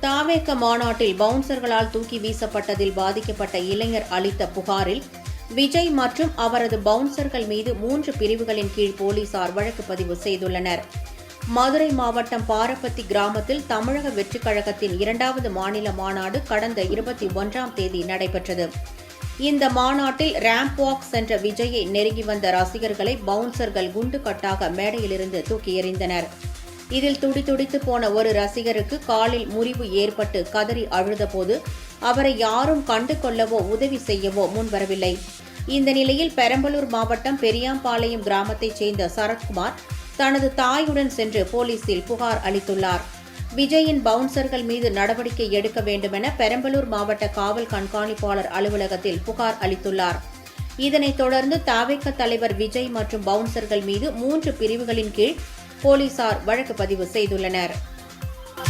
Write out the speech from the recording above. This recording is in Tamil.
தாவேக மாநாட்டில் பவுன்சர்களால் தூக்கி வீசப்பட்டதில் பாதிக்கப்பட்ட இளைஞர் அளித்த புகாரில் விஜய் மற்றும் அவரது பவுன்சர்கள் மீது 3 பிரிவுகளின் கீழ் போலீசார் வழக்கு பதிவு செய்துள்ளனர். மதுரை மாவட்டம் பாரப்பத்தி கிராமத்தில் தமிழக வெற்றிக் கழகத்தின் 2வது மாநில மாநாடு கடந்த 21ஆம் தேதி நடைபெற்றது. இந்த மாநாட்டில் ரேம்ப் வாக் சென்ற விஜயை நெருங்கி வந்த ரசிகர்களை பவுன்சர்கள் குண்டுகட்டாக மேடையிலிருந்து தூக்கி எறிந்தனர். இதில் துடிதுடித்து போன ஒரு ரசிகருக்கு காலில் முறிவு ஏற்பட்டு கதறி அழுதபோது அவரை யாரும் கண்டு கொள்ளவோ உதவி செய்யவோ முன்வரவில்லை. இந்த நிலையில் பெரம்பலூர் மாவட்டம் பெரியாம்பாளையம் கிராமத்தைச் சேர்ந்த சரத்குமார் தனது தாயுடன் சென்று போலீசில் புகார் அளித்துள்ளார். விஜயின் பவுன்சர்கள் மீது நடவடிக்கை எடுக்க வேண்டுமென பெரம்பலூர் மாவட்ட காவல் கண்காணிப்பாளர் அலுவலகத்தில் புகார் அளித்துள்ளார். இதனைத் தொடர்ந்து தாவேக தலைவர் விஜய் மற்றும் பவுன்சர்கள் மீது 3 பிரிவுகளின் கீழ் போலீசார் வழக்கு பதிவு செய்துள்ளனர்.